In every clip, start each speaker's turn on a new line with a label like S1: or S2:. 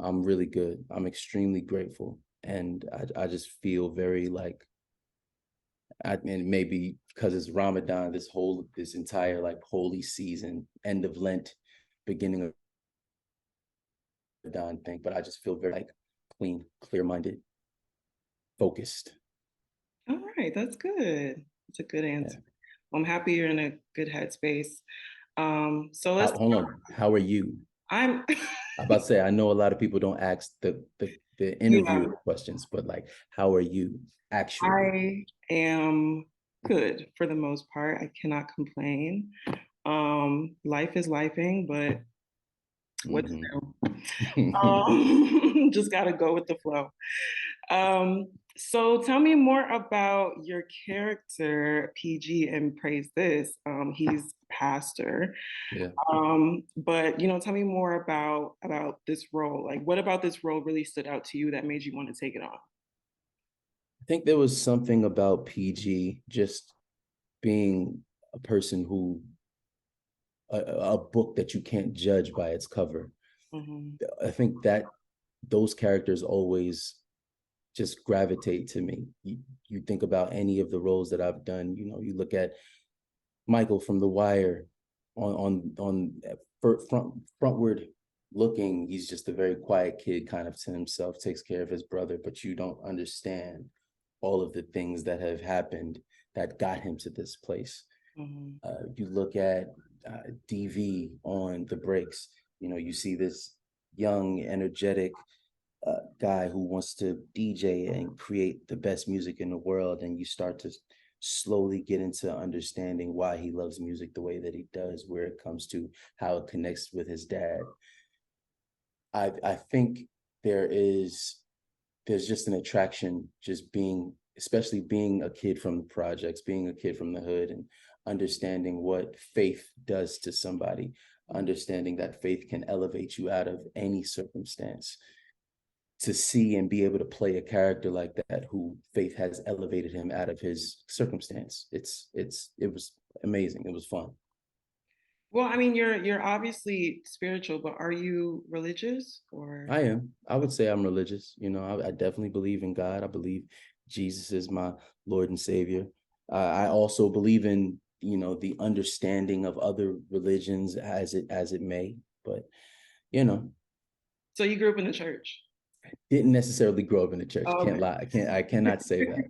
S1: I'm really good. I'm extremely grateful. And I just feel very like, and maybe because it's Ramadan, this entire like holy season, end of Lent, beginning of Ramadan thing, but I just feel very like clean, clear-minded, focused.
S2: All right, that's good. It's a good
S1: Yeah.
S2: answer. I'm happy you're in a good headspace. So let's.
S1: Hold on. How are you?
S2: I'm.
S1: I'm about to say, I know a lot of people don't ask the
S2: Yeah,
S1: interview questions, but like, how are you actually?
S2: I am good for the most part. I cannot complain. Life is lifing, but what to
S1: Hmm.
S2: do? Just gotta go with the flow. So tell me more about your character, PG, and praise this. He's pastor.
S1: Yeah.
S2: But tell me more about this role. Like, what about this role really stood out to you that made you want to take it on?
S1: I think there was something about PG just being a person who a book that you can't judge by its cover.
S2: Hmm.
S1: I think that those characters always just gravitate to me. You think about any of the roles that I've done, you look at Michael from The Wire on frontward looking, he's just a very quiet kid, kind of to himself, takes care of his brother, but you don't understand all of the things that have happened that got him to this place.
S2: Hmm.
S1: You look at DV on The Breaks, you see this young, energetic guy who wants to DJ and create the best music in the world, and you start to slowly get into understanding why he loves music the way that he does, where it comes to how it connects with his dad. I think there's just an attraction, just being, especially being a kid from the projects, being a kid from the hood, and understanding what faith does to somebody, understanding that faith can elevate you out of any circumstance. To see and be able to play a character like that, who faith has elevated him out of his circumstance, it was amazing. It was fun.
S2: Well, I mean, you're obviously spiritual, but are you religious or?
S1: I am. I would say I'm religious. I definitely believe in God. I believe Jesus is my Lord and Savior. I also believe in the understanding of other religions as it may, but you know,
S2: So you grew up in the church?
S1: didn't necessarily grow up in the church.
S2: Oh,
S1: Can't
S2: okay.
S1: lie. I cannot say that.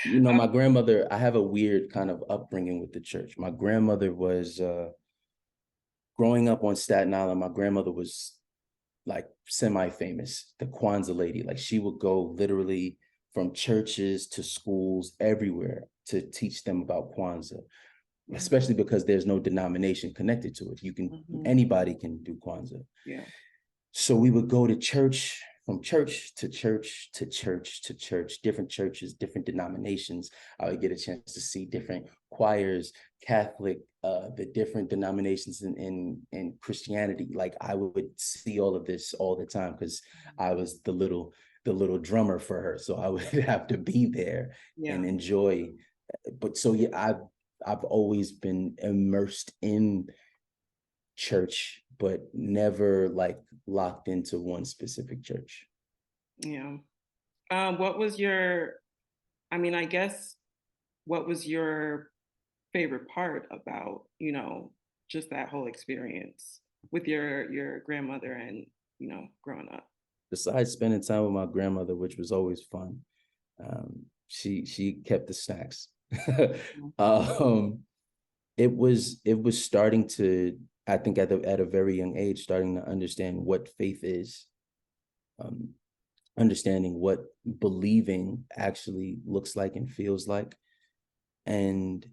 S1: My grandmother, I have a weird kind of upbringing with the church. My grandmother was growing up on Staten Island. My grandmother was like semi-famous, the Kwanzaa lady. Like, she would go literally from churches to schools everywhere to teach them about Kwanzaa, especially because there's no denomination connected to it.
S2: Mhm.
S1: Anybody can do Kwanzaa.
S2: Yeah.
S1: So we would go to church, from church to church to church to church, different churches, different denominations. I would get a chance to see different choirs, Catholic, the different denominations in Christianity. Like, I would see all of this all the time because I was the little drummer for her. So I would have to be there and
S2: Yeah.
S1: enjoy. But so yeah, I've always been immersed in church, but never like locked into one specific church.
S2: Yeah. What was your, I mean, I guess, what was your favorite part about, just that whole experience with your grandmother and, growing up?
S1: Besides spending time with my grandmother, which was always fun, she kept the snacks. um, it was starting to, I think, at a very young age, starting to understand what faith is, um, understanding what believing actually looks like and feels like, and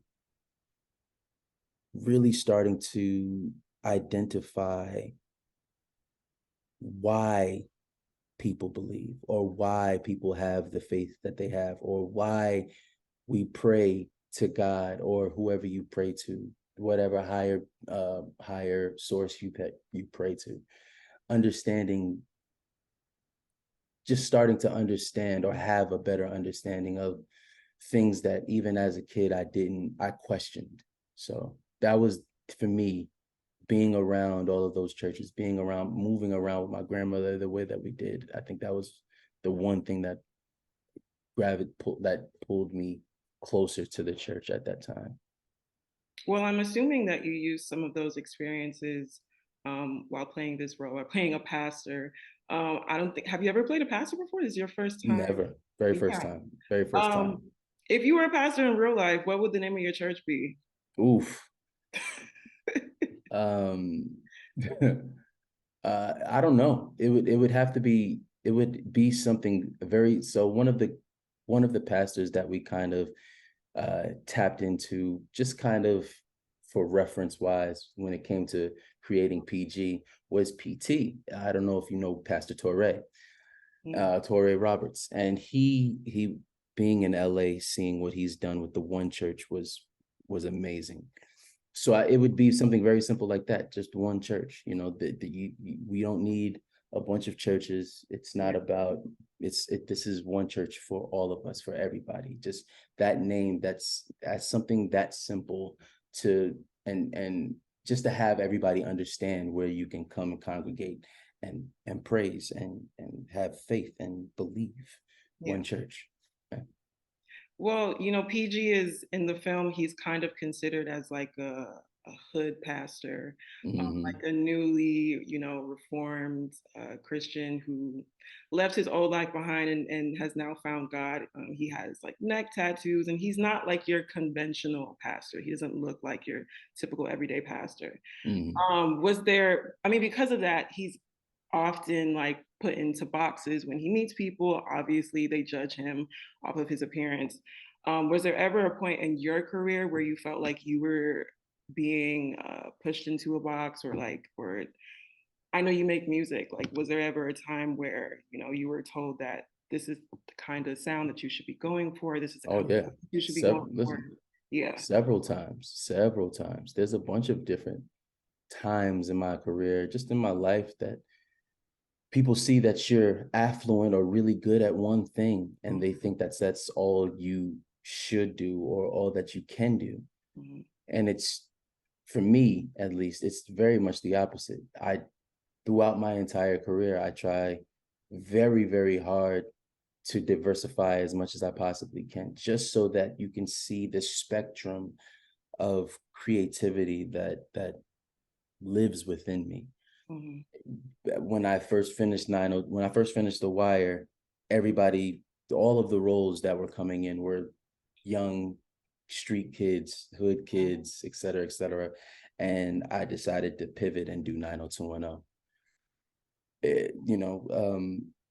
S1: really starting to identify why people believe, or why people have the faith that they have, or why we pray to God or whoever you pray to, whatever higher source you pray to. Understanding, just starting to understand or have a better understanding of things that even as a kid I questioned. So that was, for me, being around all of those churches, being around, moving around with my grandmother the way that we did, I think that was the one thing that pulled me closer to the church at that time.
S2: Well, I'm assuming that you used some of those experiences while playing this role or playing a pastor. I don't think, have you ever played a pastor before? This is your first time?
S1: Never. Very first
S2: Yeah.
S1: time. Very first time.
S2: Um, if you were a pastor in real life, what would the name of your church be?
S1: Oof. Um, I don't know. It would have to be, it would be something very, so one of the pastors that we kind of tapped into, just kind of for reference wise when it came to creating PG, was PT. I don't know if you know Pastor
S2: No.
S1: Torre Roberts, and he being in LA, seeing what he's done with the one church was amazing. So it would be something very simple like that, just one church. We don't need a bunch of churches. It's not
S2: Yeah.
S1: about this is one church for all of us, for everybody. Just that name, that's something that simple to and just to have everybody understand where you can come and congregate and praise and have faith and believe.
S2: Yeah.
S1: One church. Okay.
S2: Well, PG is in the film, he's kind of considered as like a hood pastor,
S1: Mm-hmm.
S2: like a newly, reformed Christian who left his old life behind and has now found God. He has like neck tattoos, and he's not like your conventional pastor. He doesn't look like your typical everyday pastor.
S1: Mm-hmm.
S2: Was there, I mean, because of that, he's often like put into boxes when he meets people. Obviously, they judge him off of his appearance. Was there ever a point in your career where you felt like you were being pushed into a box, or like, or I know you make music. Like, was there ever a time where you were told that this is the kind of sound that you should be going for? This is the
S1: Oh
S2: kind
S1: yeah.
S2: of you should be going
S1: Several,
S2: for.
S1: listen,
S2: Yeah.
S1: several times. There's a bunch of different times in my career, just in my life, that people see that you're affluent or really good at one thing, and they think that's all you should do or all that you can do.
S2: Mhm.
S1: And it's, for me at least, it's very much the opposite. I Throughout my entire career, I try very, very hard to diversify as much as I possibly can, just so that you can see the spectrum of creativity that lives within me.
S2: Mhm.
S1: When I first finished The Wire, everybody, all of the roles that were coming in were young street kids, hood kids, et cetera, et cetera. And I decided to pivot and do 90210.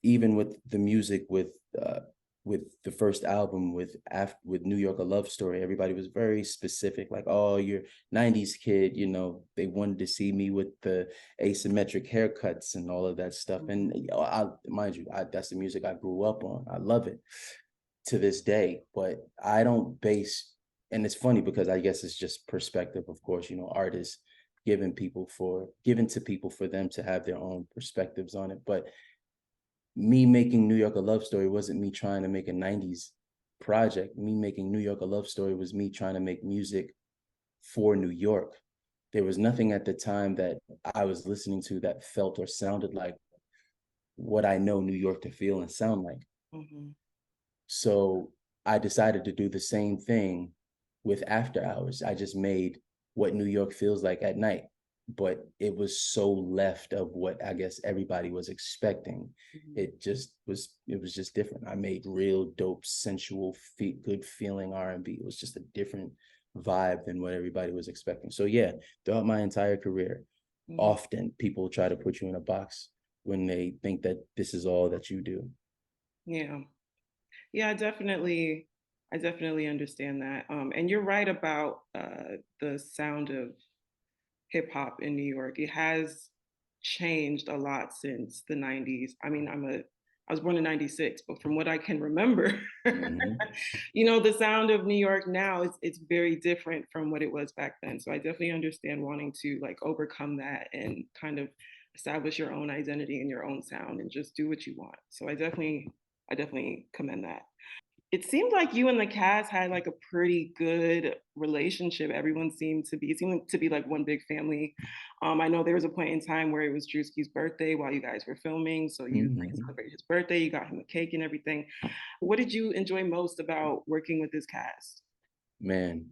S1: Even with the music, with the first album, with New York, a love story, everybody was very specific, like, oh, you're 90s kid. They wanted to see me with the asymmetric haircuts and all of that stuff. And I mind you, that's the music I grew up on. I love it to this day, but I don't base, and it's funny because I guess it's just perspective, of course. Artists given to people for them to have their own perspectives on it. But me making New York a love story wasn't me trying to make a 90s project. Me making New York a love story was me trying to make music for New York. There was nothing at the time that I was listening to that felt or sounded like what I know New York to feel and sound like.
S2: Mhm.
S1: So I decided to do the same thing with After Hours. I just made what New York feels like at night, but it was so left of what I guess everybody was expecting.
S2: Mhm.
S1: It was just different. I made real dope, sensual, good feeling R&B. It was just a different vibe than what everybody was expecting. So yeah, throughout my entire career,
S2: Mhm.
S1: often people try to put you in a box when they think that this is all that you do.
S2: Yeah. Yeah, I definitely understand that. And you're right about the sound of hip hop in New York. It has changed a lot since the 90s. I mean, I was born in 96, but from what I can remember,
S1: Mm-hmm.
S2: the sound of New York now is it's very different from what it was back then. So I definitely understand wanting to like overcome that and kind of establish your own identity and your own sound and just do what you want. So I definitely commend that. it seemed like you and the cast had like a pretty good relationship. Everyone seemed to be, it seemed to be like one big family. I know there was a point in time where it was Drewski's birthday while you guys were filming, so you like
S1: Mhm.
S2: celebrated his birthday. You got him a cake and everything. What did you enjoy most about working with this cast?
S1: Man,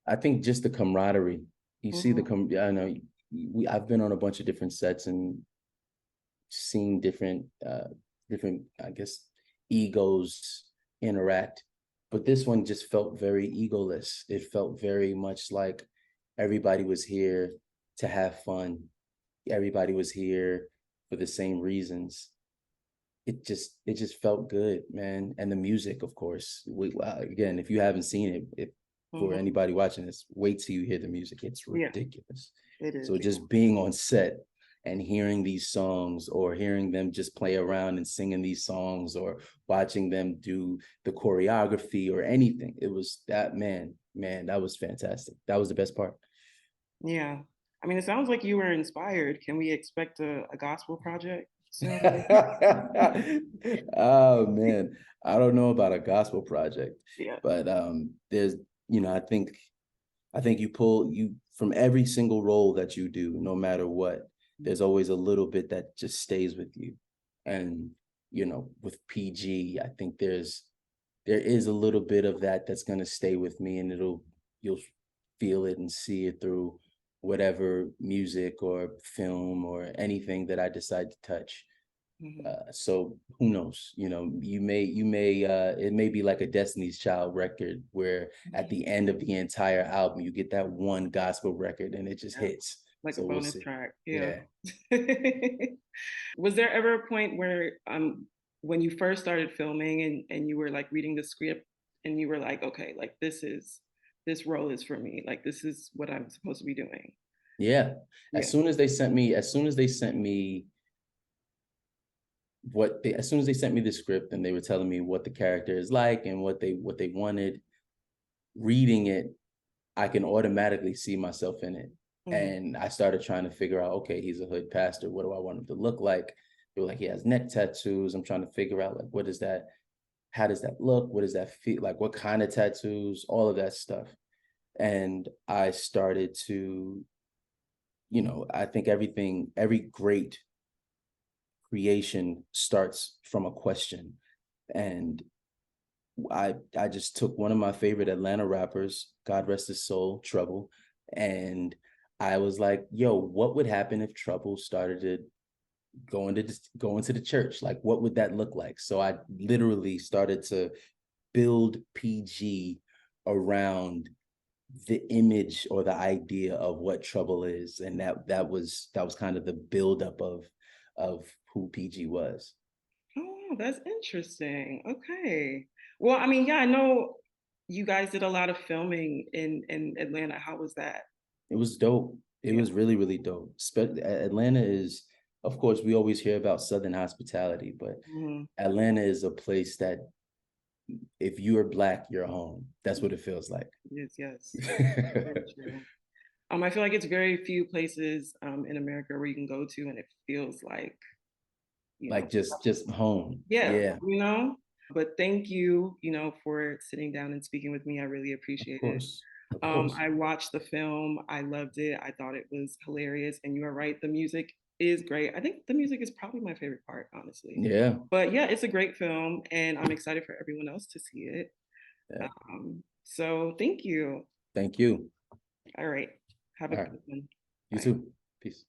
S1: I think just the camaraderie. You see
S2: Mhm,
S1: I know I've been on a bunch of different sets and seen different, I guess, egos interact, but this one just felt very egoless. It felt very much like everybody was here to have fun. Everybody was here for the same reasons. It just felt good, man. And the music, of course. Again, if you haven't seen it, for
S2: mhm.
S1: anybody watching this, wait till you hear the music. It's
S2: Yeah,
S1: ridiculous.
S2: it is.
S1: So just being on set and hearing these songs, or hearing them just play around and singing these songs, or watching them do the choreography or anything, it was that, man, that was fantastic. That was the best part.
S2: Yeah. I mean, it sounds like you were inspired. Can we expect a gospel project soon?
S1: Oh man, I don't know about a gospel project,
S2: Yeah.
S1: but there's, I think you pull you from every single role that you do, no matter what. There's always a little bit that just stays with you, and with PG, I think there is a little bit of that that's going to stay with me, and you'll feel it and see it through whatever music or film or anything that I decide to touch.
S2: Mhm.
S1: So who knows? It may be like a Destiny's Child record where at the end of the entire album you get that one gospel record and it just
S2: Yeah.
S1: hits.
S2: Like a
S1: So we'll
S2: bonus
S1: see.
S2: track. Yeah.
S1: Yeah.
S2: Was there ever a point where when you first started filming and you were like reading the script and you were like, okay, like this role is for me. Like this is what I'm supposed to be doing.
S1: Yeah.
S2: Yeah.
S1: As soon as they sent me as soon as they sent me the script and they were telling me what the character is like and what they wanted, reading it, I can automatically see myself in it.
S2: Hmm.
S1: And I started trying to figure out, okay, he's a hood pastor. What do I want him to look like? They were like, he has neck tattoos. I'm trying to figure out, like, what is that? How does that look? What does that feel like? What kind of tattoos? All of that stuff. And I started to, I think every great creation starts from a question. And I just took one of my favorite Atlanta rappers, God rest his soul, Trouble, and I was like, "Yo, what would happen if Trouble started to go into the church? Like, what would that look like?" So I literally started to build PG around the image or the idea of what Trouble is, and that was kind of the buildup of who PG was.
S2: Oh, that's interesting. Okay. Well, I mean, yeah, I know you guys did a lot of filming in Atlanta. How was that?
S1: It was dope. It
S2: Yeah.
S1: was really, really dope. Atlanta is, of course, we always hear about Southern hospitality, but
S2: Mhm.
S1: Atlanta is a place that if you are Black, you're home. That's what it feels like.
S2: Yes, yes. Very true. I feel like it's very few places in America where you can go to and it feels like, you know,
S1: Like just home.
S2: yeah,
S1: Yeah,
S2: But thank you, for sitting down and speaking with me. I really
S1: of
S2: appreciate it.
S1: course. Of course.
S2: I watched the film. I loved it. I thought it was hilarious. And you are right, the music is great. I think the music is probably my favorite part, honestly.
S1: Yeah.
S2: But yeah, it's a great film, and I'm excited for everyone else to see it.
S1: Yeah.
S2: So thank you.
S1: Thank you.
S2: All right. Have a
S1: All right.
S2: good one.
S1: You
S2: Bye.
S1: too. Peace.